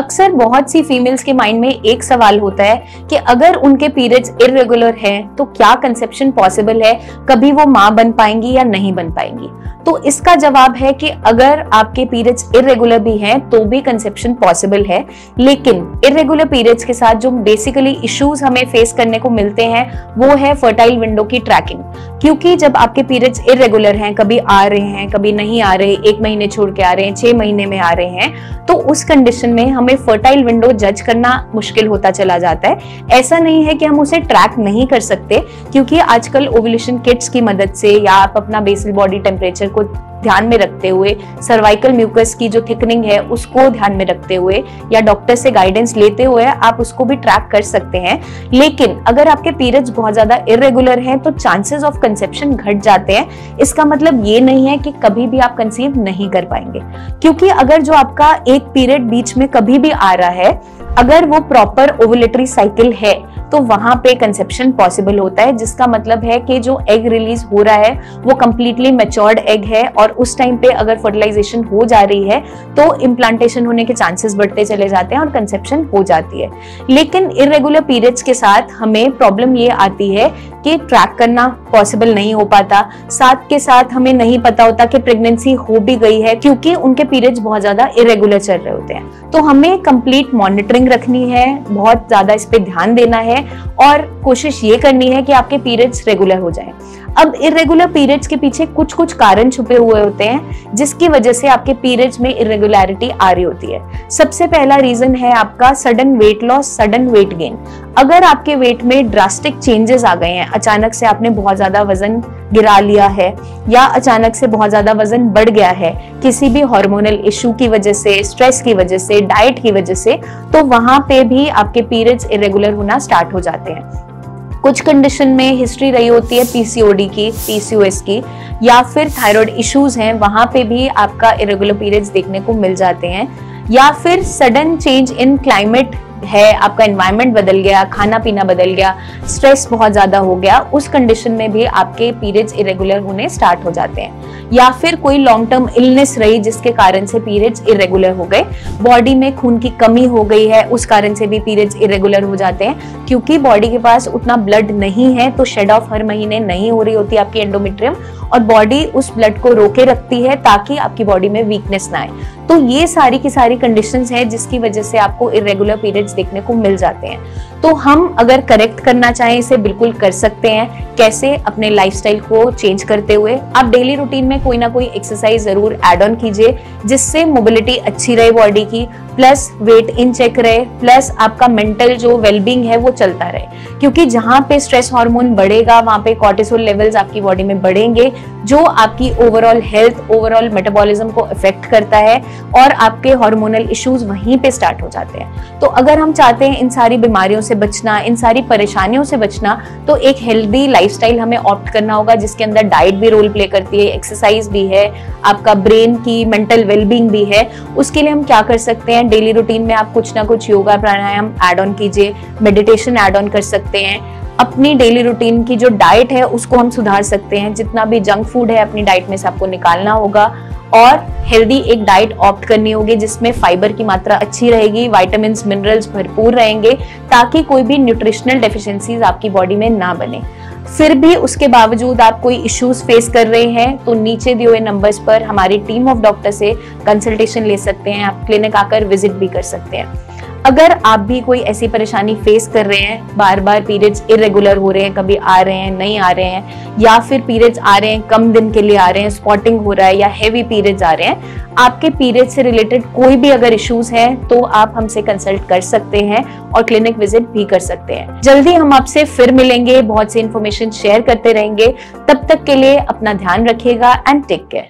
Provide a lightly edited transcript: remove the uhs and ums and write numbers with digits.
अक्सर बहुत सी फीमेल्स के माइंड में एक सवाल होता है कि अगर उनके पीरियड्स इरेगुलर हैं तो क्या कंसेप्शन पॉसिबल है, कभी वो मां बन पाएंगी या नहीं बन पाएंगी। तो इसका जवाब है कि अगर आपके पीरियड्स इरेगुलर भी हैं तो भी कंसेप्शन पॉसिबल है, लेकिन इरेगुलर पीरियड्स के साथ जो बेसिकली इश्यूज हमें फेस करने को मिलते हैं वो है फर्टाइल विंडो की ट्रैकिंग। क्योंकि जब आपके पीरियड्स इरेगुलर हैं, कभी आ रहे हैं कभी नहीं आ रहे, 1 महीने छोड़ के आ रहे हैं, 6 महीने में आ रहे हैं, तो उस कंडीशन में हमें फर्टाइल विंडो जज करना मुश्किल होता चला जाता है। ऐसा नहीं है कि हम उसे ट्रैक नहीं कर सकते, क्योंकि आजकल ओव्यूलेशन किट्स की मदद से या आप अपना बेसल बॉडी टेम्परेचर को ध्यान में रखते हुए, सर्वाइकल म्यूकस की जो थिकनिंग है उसको ध्यान में रखते हुए या डॉक्टर से गाइडेंस लेते हुए आप उसको भी ट्रैक कर सकते हैं। लेकिन अगर आपके पीरियड्स बहुत ज्यादा इरेगुलर हैं तो चांसेस ऑफ कंसेप्शन घट जाते हैं। इसका मतलब ये नहीं है कि कभी भी आप कंसीव नहीं कर पाएंगे, क्योंकि अगर जो आपका एक पीरियड बीच में कभी भी आ रहा है, अगर वो प्रॉपर ओवुलेटरी साइकिल है तो वहां पे कंसेप्शन पॉसिबल होता है, जिसका मतलब है कि जो एग रिलीज हो रहा है वो कंप्लीटली मैच्योर्ड एग है और उस टाइम पे अगर फर्टिलाइजेशन हो जा रही है तो इम्प्लांटेशन होने के चांसेस बढ़ते चले जाते हैं और कंसेप्शन हो जाती है। लेकिन इरेगुलर पीरियड्स के साथ हमें प्रॉब्लम ये आती है कि ट्रैक करना पॉसिबल नहीं हो पाता, साथ के साथ हमें नहीं पता होता कि प्रेगनेंसी हो भी गई है, क्योंकि उनके पीरियड्स बहुत ज्यादा इरेगुलर चल रहे होते हैं। तो हमें कंप्लीट मॉनिटरिंग रखनी है, बहुत ज्यादा इस पे ध्यान देना है और कोशिश ये करनी है कि आपके पीरियड्स रेगुलर हो जाएं। अब इरेगुलर पीरियड्स के पीछे कुछ कुछ कारण छुपे हुए होते हैं जिसकी वजह से आपके पीरियड्स में इरेगुलरिटी आ रही होती है। सबसे पहला रीजन है आपका sudden weight loss, sudden weight gain. अगर आपके वेट में ड्रास्टिक चेंजेस आ गए हैं, अचानक से आपने बहुत ज्यादा वजन गिरा लिया है या अचानक से बहुत ज्यादा वजन बढ़ गया है किसी भी हार्मोनल इशू की वजह से, स्ट्रेस की वजह से, डाइट की वजह से, तो वहां पे भी आपके पीरियड्स इरेगुलर होना स्टार्ट हो जाते हैं। कुछ कंडीशन में हिस्ट्री रही होती है पीसीओडी की, पीसीओएस की, या फिर थायराइड इश्यूज हैं, वहां पे भी आपका इरेगुलर पीरियड्स देखने को मिल जाते हैं। या फिर सडन चेंज इन क्लाइमेट है, आपका एनवायरनमेंट बदल गया, खाना पीना बदल गया, स्ट्रेस बहुत ज्यादा हो गया, उस कंडीशन में भी आपके पीरियड्स इरेगुलर होने स्टार्ट हो जाते हैं। या फिर कोई लॉन्ग टर्म इलनेस रही जिसके कारण से पीरियड्स इरेगुलर हो गए, बॉडी में खून की कमी हो गई है, उस कारण से भी पीरियड्स इरेगुलर हो जाते हैं। क्योंकि बॉडी के पास उतना ब्लड नहीं है तो शेड ऑफ हर महीने नहीं हो रही होती आपकी एंडोमेट्रियम, और बॉडी उस ब्लड को रोके रखती है ताकि आपकी बॉडी में वीकनेस ना आए। तो ये सारी की सारी कंडीशंस हैं जिसकी वजह से आपको इरेगुलर पीरियड्स देखने को मिल जाते हैं। तो हम अगर करेक्ट करना चाहें इसे बिल्कुल कर सकते हैं। कैसे? अपने लाइफस्टाइल को चेंज करते हुए आप डेली रूटीन में कोई ना कोई एक्सरसाइज जरूर ऐड ऑन कीजिए, जिससे मोबिलिटी अच्छी रहे बॉडी की, प्लस वेट इन चेक रहे, प्लस आपका मेंटल जो वेलबींग है वो चलता रहे। क्योंकि जहां पे स्ट्रेस हार्मोन बढ़ेगा वहां पे कॉर्टिसोल लेवल्स आपकी बॉडी में बढ़ेंगे, जो आपकी ओवरऑल हेल्थ, ओवरऑल मेटाबॉलिज्म को अफेक्ट करता है और आपके हार्मोनल इश्यूज वहीं पे स्टार्ट हो जाते हैं। तो अगर हम चाहते हैं इन सारी बीमारियों से बचना, इन सारी परेशानियों से बचना, तो एक हेल्दी लाइफस्टाइल हमें ऑप्ट करना होगा, जिसके अंदर डाइट भी रोल प्ले करती है, एक्सरसाइज भी है, आपका ब्रेन की मेंटल वेलबींग भी है। उसके लिए हम क्या कर सकते हैं? डेली रूटीन में आप कुछ ना कुछ योगा प्राणायाम ऐड ऑन कीजिए, मेडिटेशन ऐड ऑन कर सकते हैं। अपनी डेली रूटीन की जो डाइट है उसको हम सुधार सकते हैं, जितना भी जंक फूड है अपनी डाइट में से आपको निकालना होगा और हेल्दी एक डाइट ऑप्ट करनी होगी जिसमें फाइबर की मात्रा अच्छी रहेगी, विटामिन्स मिनरल्स भरपूर रहेंगे, ताकि कोई भी न्यूट्रिशनल डेफिशिएंसीज आपकी बॉडी में ना बने। फिर भी उसके बावजूद आप कोई इश्यूज फेस कर रहे हैं तो नीचे दिए हुए नंबर्स पर हमारी टीम ऑफ डॉक्टर से कंसल्टेशन ले सकते हैं, आप क्लिनिक आकर विजिट भी कर सकते हैं। अगर आप भी कोई ऐसी परेशानी फेस कर रहे हैं, बार बार पीरियड्स इरेगुलर हो रहे हैं, कभी आ रहे हैं नहीं आ रहे हैं, या फिर पीरियड्स आ रहे हैं कम दिन के लिए आ रहे हैं, स्पॉटिंग हो रहा है या हेवी पीरियड्स आ रहे हैं, आपके पीरियड से रिलेटेड कोई भी अगर इश्यूज हैं तो आप हमसे कंसल्ट कर सकते हैं और क्लिनिक विजिट भी कर सकते हैं। जल्दी हम आपसे फिर मिलेंगे, बहुत सी इंफॉर्मेशन शेयर करते रहेंगे। तब तक के लिए अपना ध्यान रखिएगा एंड टेक केयर।